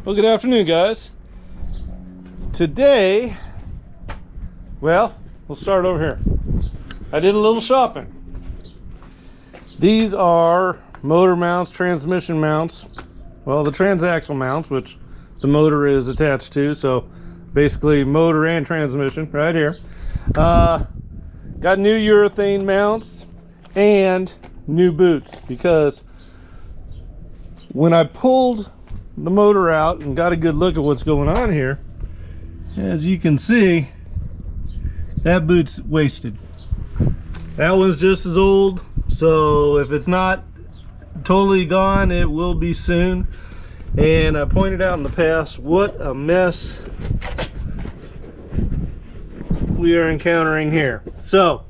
Well, good afternoon, guys. Today, well, we'll start over here. I did a little shopping. These are motor mounts, transmission mounts. Well, the transaxle mounts, which the motor is attached to. So basically motor and transmission right here. Got new urethane mounts and new boots, because when I pulled the motor out and got a good look at what's going on here, as you can see, that boot's wasted. That one's just as old, so if it's not totally gone, it will be soon. And I pointed out in the past what a mess we are encountering here. So,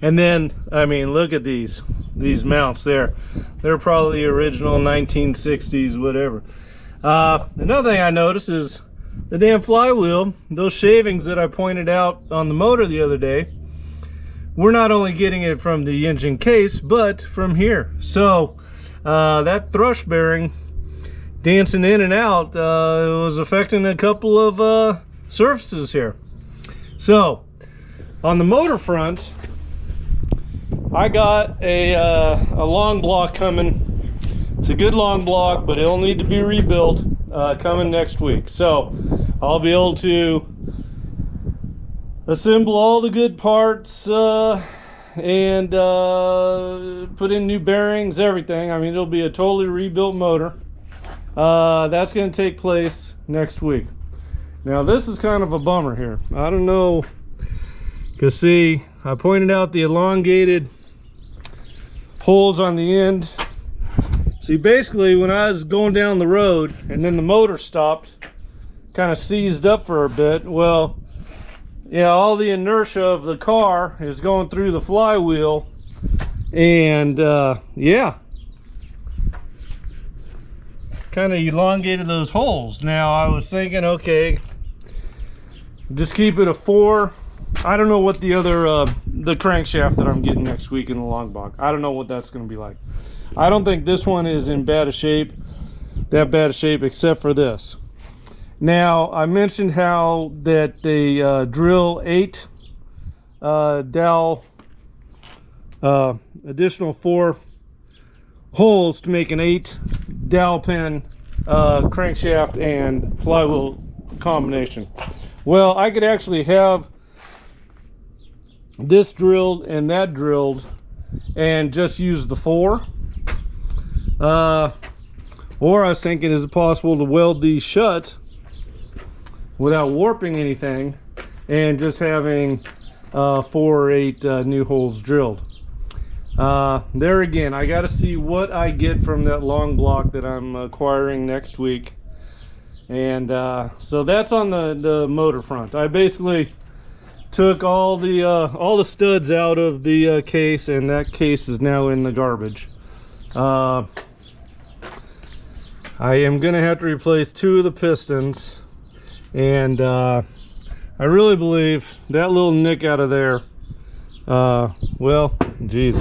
and then I mean, look at these mounts there. They're probably original 1960s, whatever. Another thing I noticed is the damn flywheel. Those shavings that I pointed out on the motor the other day, we're not only getting it from the engine case, but from here. So that thrush bearing dancing in and out was affecting a couple of surfaces here. So on the motor front, I got a long block coming. It's a good long block, but it'll need to be rebuilt coming next week. So I'll be able to assemble all the good parts and put in new bearings, everything. I mean, it'll be a totally rebuilt motor. That's going to take place next week. Now, this is kind of a bummer here. I don't know, because see, I pointed out the elongated holes on the end. See, basically when I was going down the road and then the motor stopped, kind of seized up for a bit, well, yeah, all the inertia of the car is going through the flywheel, and yeah, kind of elongated those holes. Now I was thinking, okay, just keep it a 4. I don't know what the other the crankshaft that I'm getting next week in the long block, I don't know what that's going to be like. I don't think this one is in that bad a shape, except for this. Now I mentioned how that they drill 8 dowel additional 4 holes to make an 8 dowel pin crankshaft and flywheel combination. Well, I could actually have this drilled and that drilled and just use the 4, or I was thinking, is it possible to weld these shut without warping anything and just having 4 or 8 new holes drilled. There again, I got to see what I get from that long block that I'm acquiring next week. And so that's on the motor front. I basically took all the studs out of the case, and that case is now in the garbage. I am gonna have to replace 2 of the pistons, and I really believe that little nick out of there, well, geez,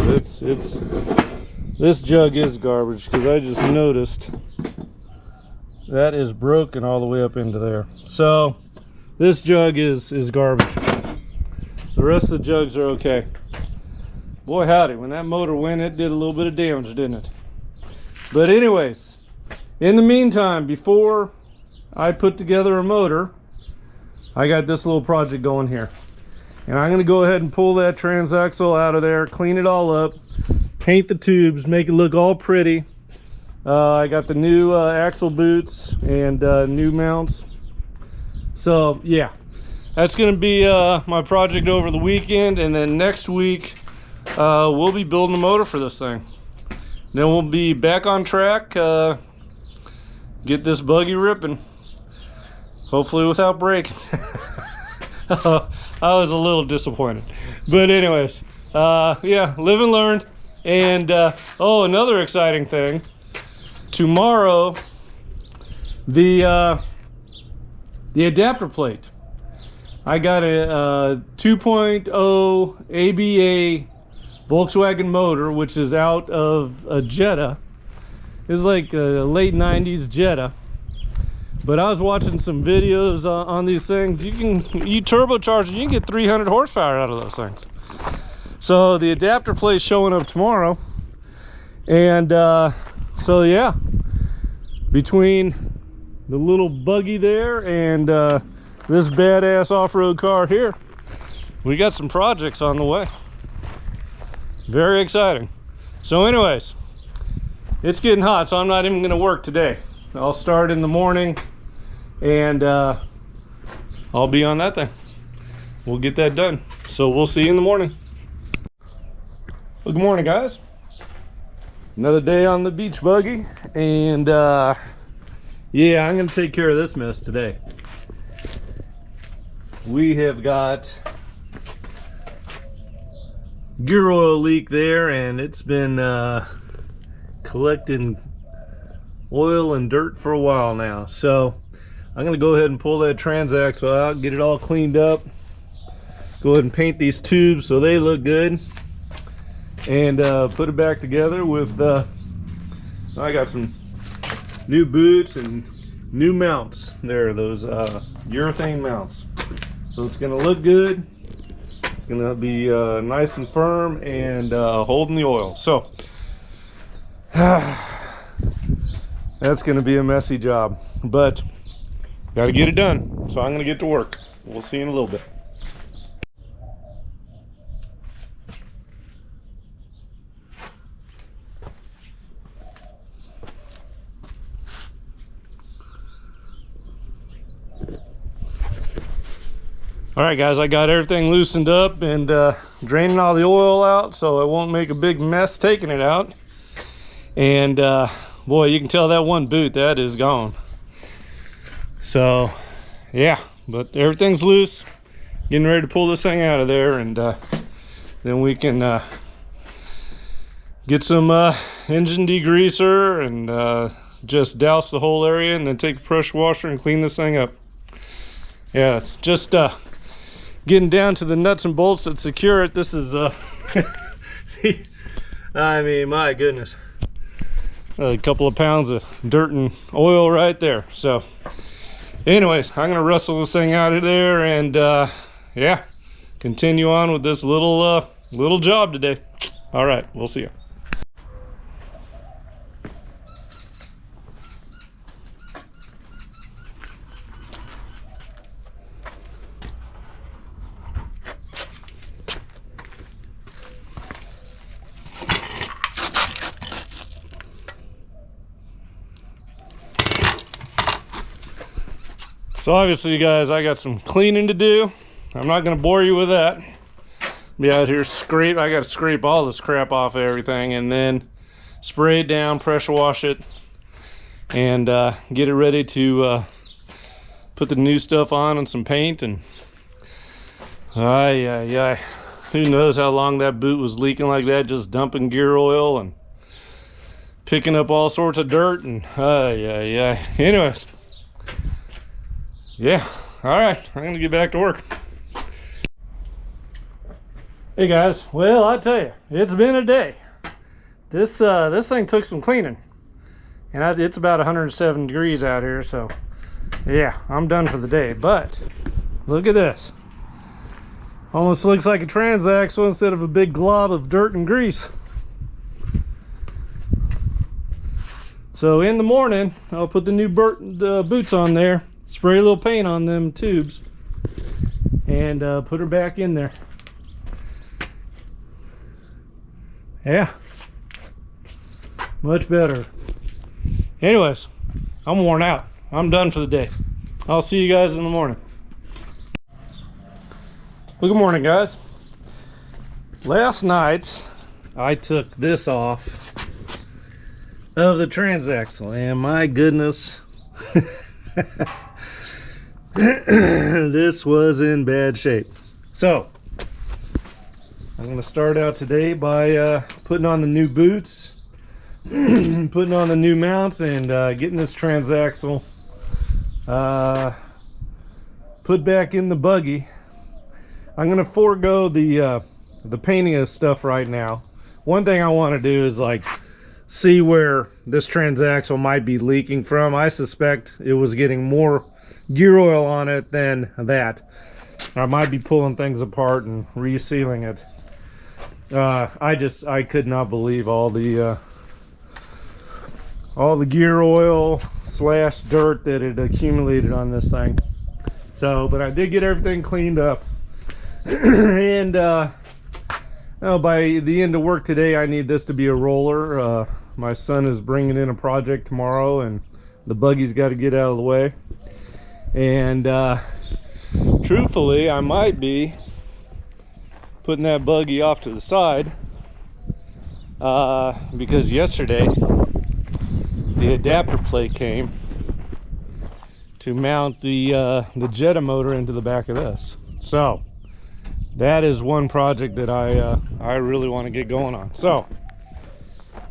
this jug is garbage, because I just noticed that is broken all the way up into there. So this jug is garbage. The rest of the jugs are okay. Boy howdy, when that motor went, it did a little bit of damage, didn't it? But anyways, in the meantime, before I put together a motor, I got this little project going here. And I'm going to go ahead and pull that transaxle out of there, clean it all up, paint the tubes, make it look all pretty. I got the new axle boots and new mounts. So yeah, that's going to be my project over the weekend, and then next week we'll be building a motor for this thing. Then we'll be back on track, get this buggy ripping, hopefully without breaking. I was a little disappointed, but anyways, yeah, live and learn. And oh, another exciting thing, tomorrow the adapter plate. I got a 2.0 ABA Volkswagen motor, which is out of a Jetta. It's like a late 90s Jetta. But I was watching some videos on these things. You turbocharge and you can get 300 horsepower out of those things. So the adapter plate's showing up tomorrow. And so yeah, between the little buggy there and this badass off-road car here, we got some projects on the way. Very exciting. So anyways, it's getting hot, so I'm not even going to work today. I'll start in the morning and I'll be on that thing. We'll get that done. So we'll see you in the morning. Well, good morning, guys. Another day on the beach buggy, and yeah, I'm going to take care of this mess today. We have got gear oil leak there, and it's been collecting oil and dirt for a while now. So I'm going to go ahead and pull that Transaxle out, get it all cleaned up, go ahead and paint these tubes so they look good, and put it back together with I got some new boots and new mounts there, those urethane mounts. So it's going to look good. It's going to be nice and firm and holding the oil. So that's going to be a messy job, but got to get it done. So I'm going to get to work. We'll see you in a little bit. All right, guys, I got everything loosened up and draining all the oil out so it won't make a big mess taking it out. And boy, you can tell that one boot, that is gone. So yeah, but everything's loose. Getting ready to pull this thing out of there, and then we can get some engine degreaser and just douse the whole area, and then take a pressure washer and clean this thing up. Yeah, just getting down to the nuts and bolts that secure it. This is I mean, my goodness, a couple of pounds of dirt and oil right there. So anyways, I'm gonna wrestle this thing out of there and yeah, continue on with this little job today. All right, we'll see you. So obviously, you guys, I got some cleaning to do. I'm not going to bore you with that. Be out here I got to scrape all this crap off of everything and then spray it down, pressure wash it, and get it ready to put the new stuff on and some paint. And who knows how long that boot was leaking like that, just dumping gear oil and picking up all sorts of dirt. And anyways, yeah, all right, I'm gonna get back to work. Hey guys, well, I tell you, it's been a day. This thing took some cleaning, and it's about 107 degrees out here, so yeah, I'm done for the day. But look at this, almost looks like a Transaxle instead of a big glob of dirt and grease. So in the morning, I'll put the new boots on there, spray a little paint on them tubes, and put her back in there. Yeah, much better. Anyways, I'm worn out. I'm done for the day. I'll see you guys in the morning. Well, good morning, guys. Last night I took this off of the Transaxle, and my goodness, this was in bad shape. So I'm going to start out today by putting on the new boots, putting on the new mounts, and getting this Transaxle put back in the buggy. I'm going to forego the painting of stuff right now. One thing I want to do is like see where this transaxle might be leaking from. I suspect it was getting more gear oil on it than that. I might be pulling things apart and resealing it. I could not believe all the gear oil slash dirt that had accumulated on this thing. So, but I did get everything cleaned up. And by the end of work today, I need this to be a roller. My son is bringing in a project tomorrow, and the buggy's got to get out of the way. And truthfully, I might be putting that buggy off to the side because yesterday the adapter plate came to mount the Jetta motor into the back of this. So that is one project that I really want to get going on. So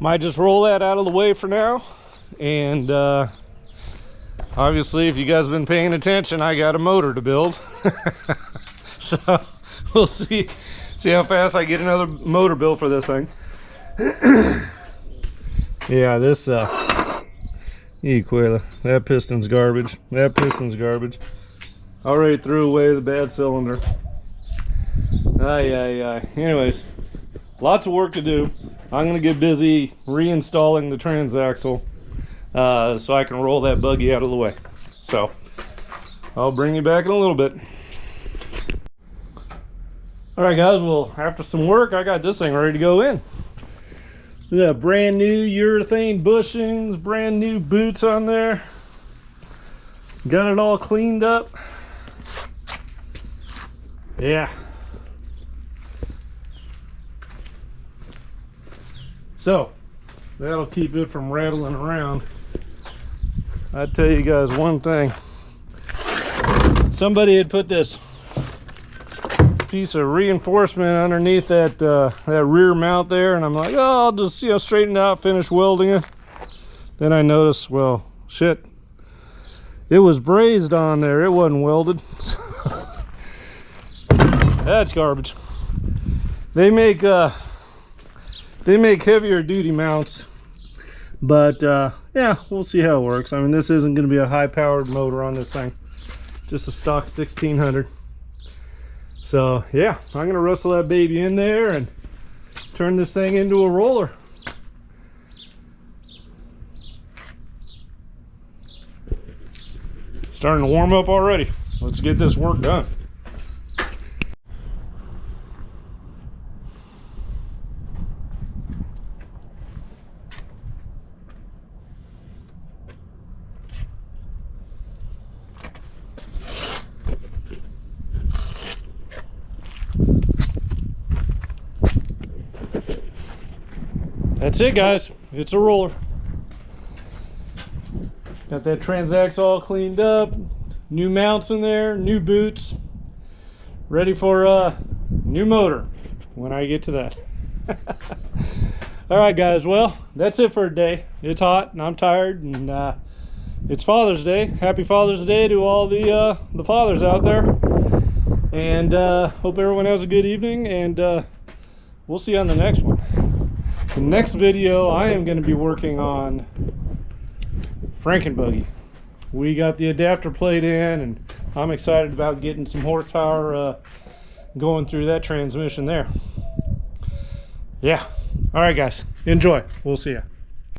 might just roll that out of the way for now. And obviously, if you guys have been paying attention, I got a motor to build. So we'll see how fast I get another motor built for this thing. Yeah, this that piston's garbage. That piston's garbage. Already threw away the bad cylinder. Anyways, lots of work to do. I'm gonna get busy reinstalling the transaxle so I can roll that buggy out of the way. So I'll bring you back in a little bit. All right, guys. Well, after some work, I got this thing ready to go in. Yeah, brand new urethane bushings, brand new boots on there. Got it all cleaned up. Yeah. So that'll keep it from rattling around. I tell you guys one thing. Somebody had put this piece of reinforcement underneath that rear mount there, and I'm like, oh, I'll just straighten it out, finish welding it. Then I noticed, well, shit, it was brazed on there, it wasn't welded. That's garbage. They make heavier duty mounts, but yeah, we'll see how it works. I mean, this isn't going to be a high powered motor on this thing, just a stock 1600. So yeah, I'm gonna wrestle that baby in there and turn this thing into a roller. Starting to warm up already. Let's get this work done. That's it, guys. It's a roller. Got that Transaxle all cleaned up, new mounts in there, new boots, ready for a new motor when I get to that. All right, guys. Well, that's it for today. It's hot and I'm tired, and it's Father's Day. Happy Father's Day to all the fathers out there. And hope everyone has a good evening, and we'll see you on the next one. The next video, I am going to be working on Frankenbuggy. We got the adapter plate in, and I'm excited about getting some horsepower going through that transmission there. Yeah. All right, guys. Enjoy. We'll see ya.